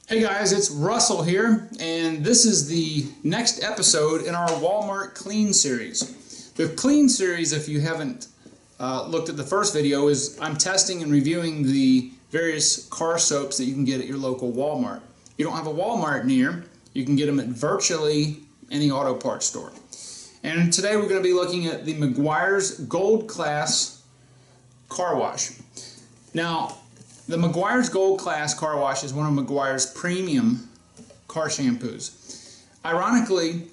Hey guys, it's Russell here, and this is the next episode in our Walmart Clean series. The Clean series, if you haven't looked at the first video, is I'm testing and reviewing the various car soaps that you can get at your local Walmart. If you don't have a Walmart near, you can get them at virtually any auto parts store. And today we're going to be looking at the Meguiars Gold Class car wash. Now, the Meguiars Gold Class car wash is one of Meguiar's premium car shampoos. Ironically,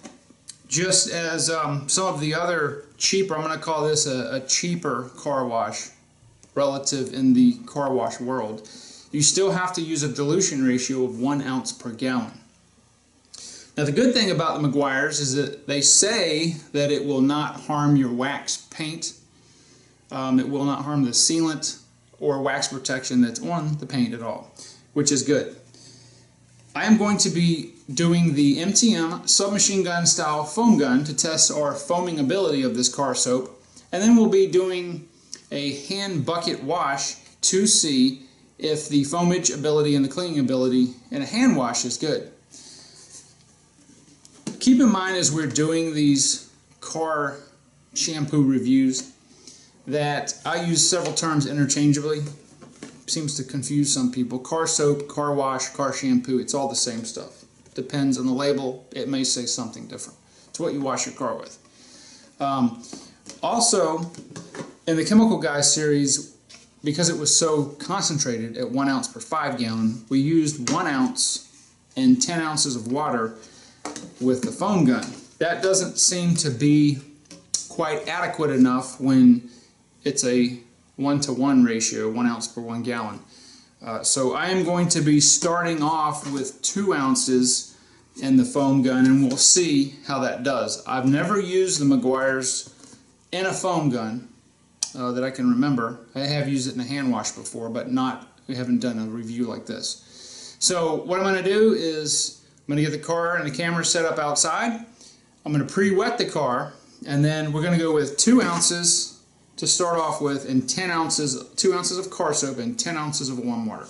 just as some of the other cheaper, I'm going to call this a cheaper car wash relative in the car wash world, you still have to use a dilution ratio of 1 ounce per gallon. Now the good thing about the Meguiars is that they say that it will not harm your wax paint, it will not harm the sealant or wax protection that's on the paint at all, which is good. I am going to be doing the MTM submachine gun style foam gun to test our foaming ability of this car soap, and then we'll be doing a hand bucket wash to see if the foamage ability and the cleaning ability in a hand wash is good. Keep in mind as we're doing these car shampoo reviews that I use several terms interchangeably. Seems to confuse some people. Car soap, car wash, car shampoo, it's all the same stuff. Depends on the label, it may say something different. It's what you wash your car with. Also, in the Chemical Guys series, because it was so concentrated at 1 ounce per 5 gallon, we used 1 ounce and 10 ounces of water with the foam gun. That doesn't seem to be quite adequate enough when it's a 1-to-1 ratio, 1 ounce per 1 gallon. So I am going to be starting off with 2 ounces in the foam gun, and we'll see how that does. I've never used the Meguiars in a foam gun that I can remember. I have used it in a hand wash before, but we haven't done a review like this. So what I'm going to do is I'm going to get the car and the camera set up outside. I'm going to pre-wet the car, and then we're going to go with 2 ounces to start off with, and 2 ounces of car soap and 10 ounces of warm water.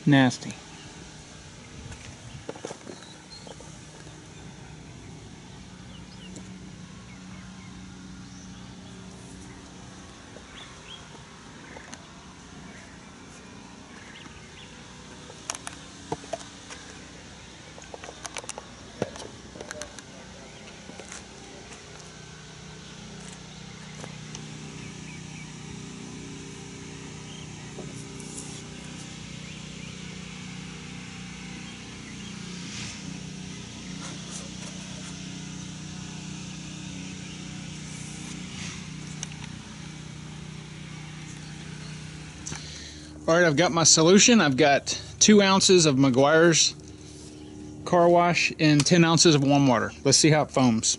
Nasty. Alright, I've got my solution. I've got 2 ounces of Meguiar's car wash and 10 ounces of warm water. Let's see how it foams.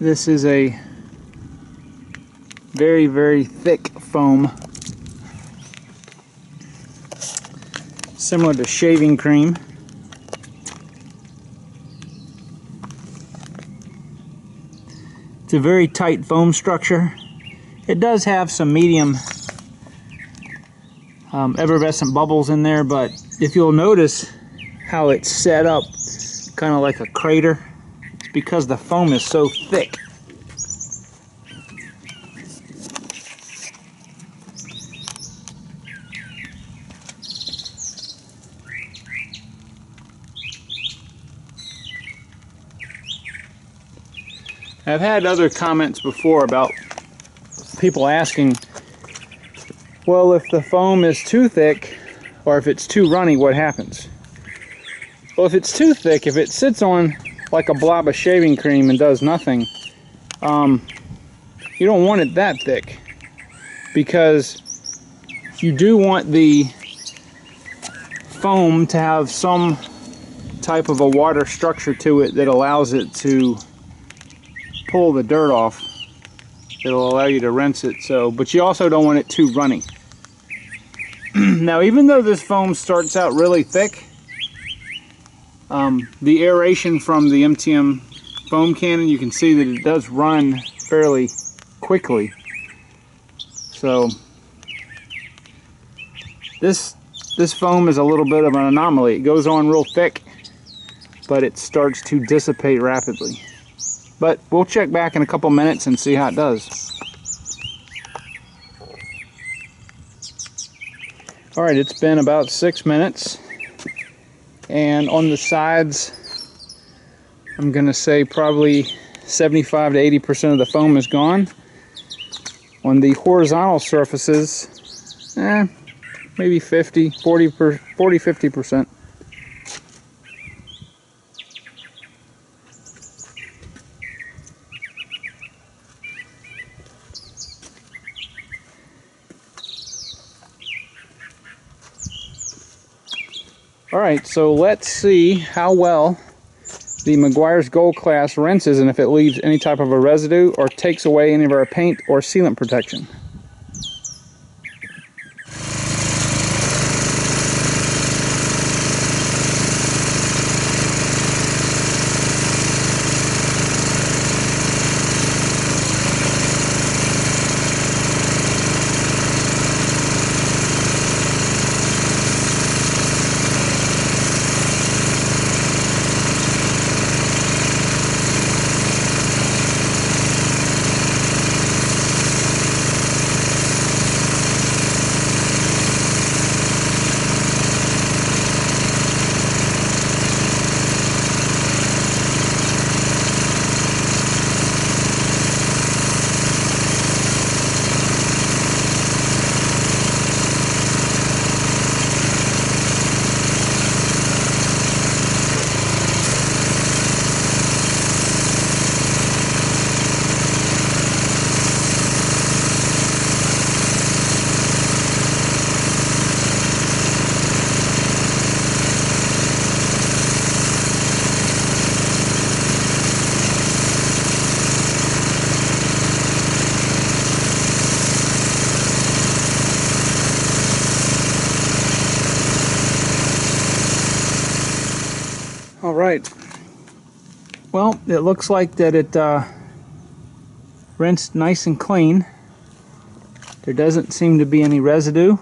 This is a very, very thick foam similar to shaving cream. It's a very tight foam structure. It does have some medium effervescent bubbles in there, but if you'll notice how it's set up kind of like a crater, it's because the foam is so thick. I've had other comments before about people asking, well, if the foam is too thick or if it's too runny, what happens? Well, if it's too thick, if it sits on like a blob of shaving cream and does nothing, you don't want it that thick, because you do want the foam to have some type of a water structure to it that allows it to pull the dirt off. It'll allow you to rinse it, but you also don't want it too runny. Now, even though this foam starts out really thick, the aeration from the MTM foam cannon, you can see that it does run fairly quickly. So this foam is a little bit of an anomaly. It goes on real thick, but it starts to dissipate rapidly. But we'll check back in a couple minutes and see how it does. Alright, it's been about 6 minutes, and on the sides I'm going to say probably 75 to 80% of the foam is gone. On the horizontal surfaces, maybe 40-50%. Alright, so let's see how well the Meguiars Gold Class rinses and if it leaves any type of a residue or takes away any of our paint or sealant protection. All right, well, it looks like that it rinsed nice and clean. There doesn't seem to be any residue.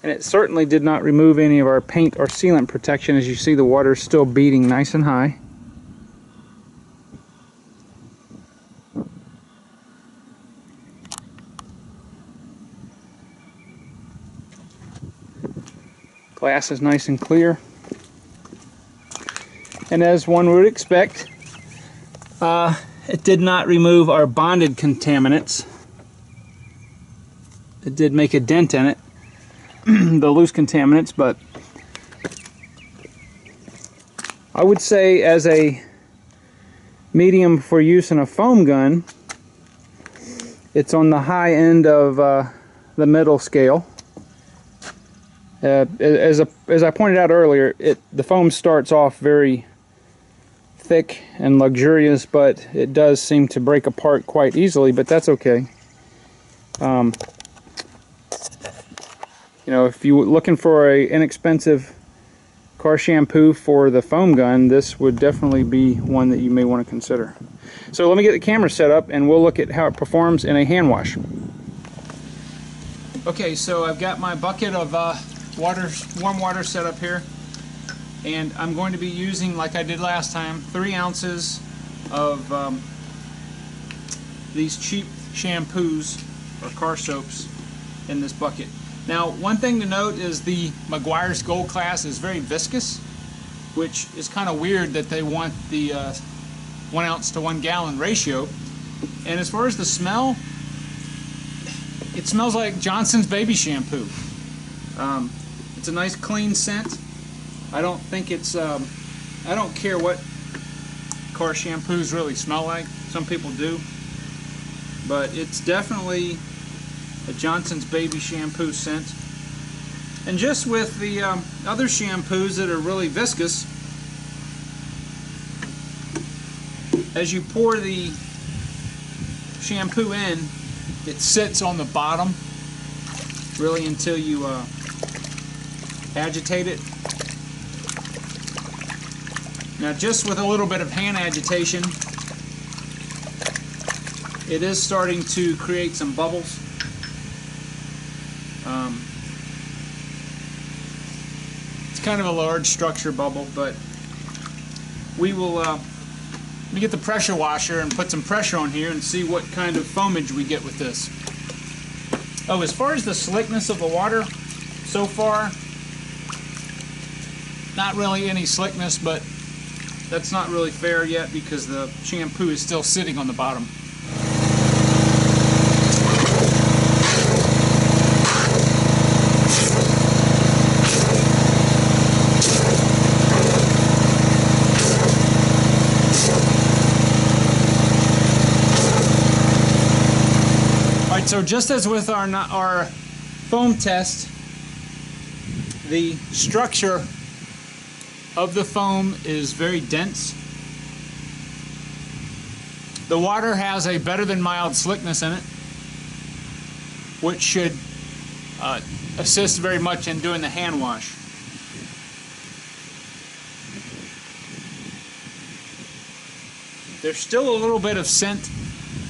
And it certainly did not remove any of our paint or sealant protection. As you see, the water is still beating nice and high. Glass is nice and clear. And as one would expect, it did not remove our bonded contaminants. It did make a dent in it, the loose contaminants, but I would say as a medium for use in a foam gun, it's on the high end of the middle scale. As I pointed out earlier, the foam starts off very thick and luxurious, but it does seem to break apart quite easily, but that's okay. You know, if you're looking for an inexpensive car shampoo for the foam gun, this would definitely be one that you may want to consider. So let me get the camera set up and we'll look at how it performs in a hand wash. Okay, so I've got my bucket of warm water set up here, and I'm going to be using, like I did last time, 3 ounces of these cheap shampoos or car soaps in this bucket. Now, one thing to note is the Meguiars Gold Class is very viscous, which is kind of weird that they want the 1 ounce to 1 gallon ratio. And as far as the smell, it smells like Johnson's baby shampoo. It's a nice clean scent. I don't think it's, I don't care what car shampoos really smell like. Some people do. But it's definitely a Johnson's baby shampoo scent. And just with the other shampoos that are really viscous, as you pour the shampoo in, it sits on the bottom really until you agitate it. Now, just with a little bit of hand agitation, it is starting to create some bubbles. It's kind of a large structure bubble, but we will let me get the pressure washer and put some pressure on here and see what kind of foamage we get with this. Oh, as far as the slickness of the water, so far, not really any slickness, but that's not really fair yet because the shampoo is still sitting on the bottom. So just as with our foam test, the structure of the foam is very dense. The water has a better than mild slickness in it, which should assist very much in doing the hand wash. There's still a little bit of scent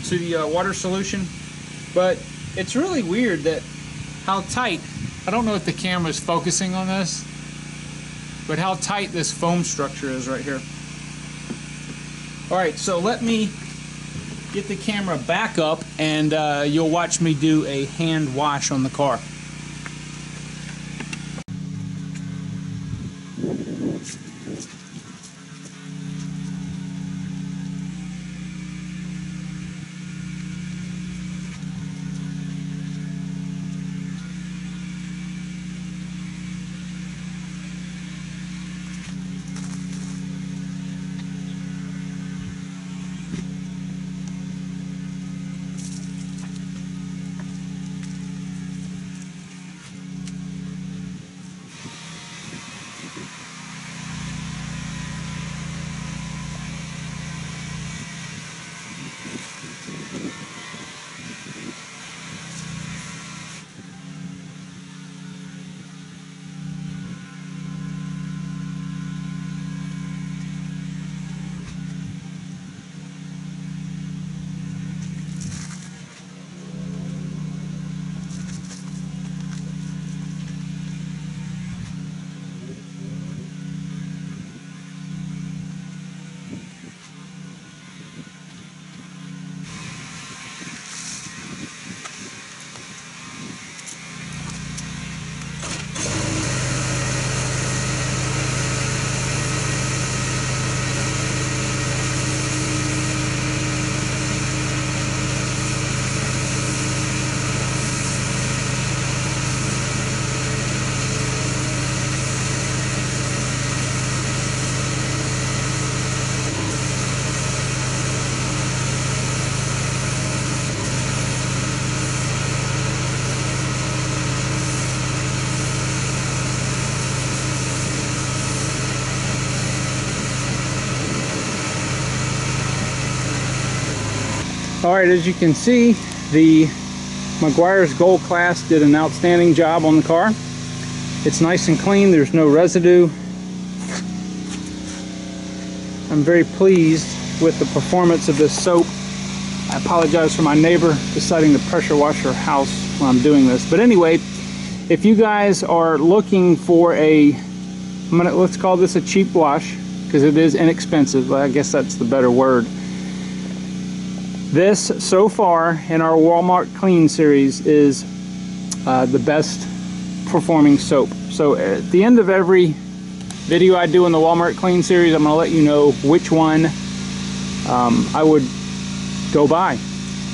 to the water solution, but it's really weird that how tight, I don't know if the camera is focusing on this, but how tight this foam structure is right here. Alright, so let me get the camera back up and you'll watch me do a hand wash on the car. Alright, as you can see, the Meguiars Gold Class did an outstanding job on the car. It's nice and clean, there's no residue. I'm very pleased with the performance of this soap. I apologize for my neighbor deciding to pressure wash her house when I'm doing this. But anyway, if you guys are looking for let's call this a cheap wash, because it is inexpensive. I guess that's the better word. This, so far, in our Walmart Clean series is the best performing soap. So at the end of every video I do in the Walmart Clean series, I'm going to let you know which one I would go buy.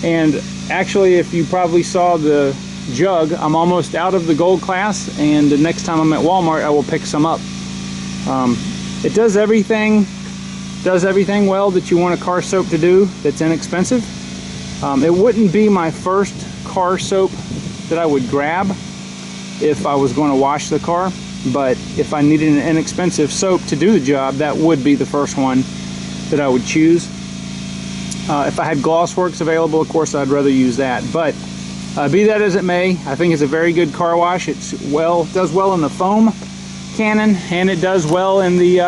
And actually, if you probably saw the jug, I'm almost out of the Gold Class, and the next time I'm at Walmart I will pick some up. It does everything well that you want a car soap to do that's inexpensive. It wouldn't be my first car soap that I would grab if I was going to wash the car, but if I needed an inexpensive soap to do the job, that would be the first one that I would choose. If I had Glossworks available, of course I'd rather use that, but be that as it may, I think it's a very good car wash. It does well in the foam cannon, and it does well in the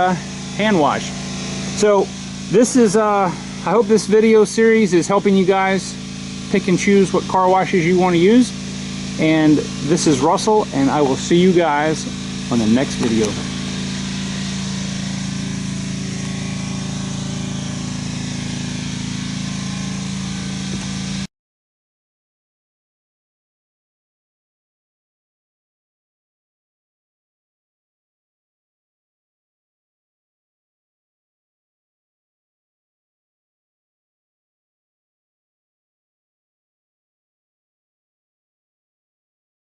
hand wash. So this is I hope this video series is helping you guys pick and choose what car washes you want to use. And this is Russell, and I will see you guys on the next video.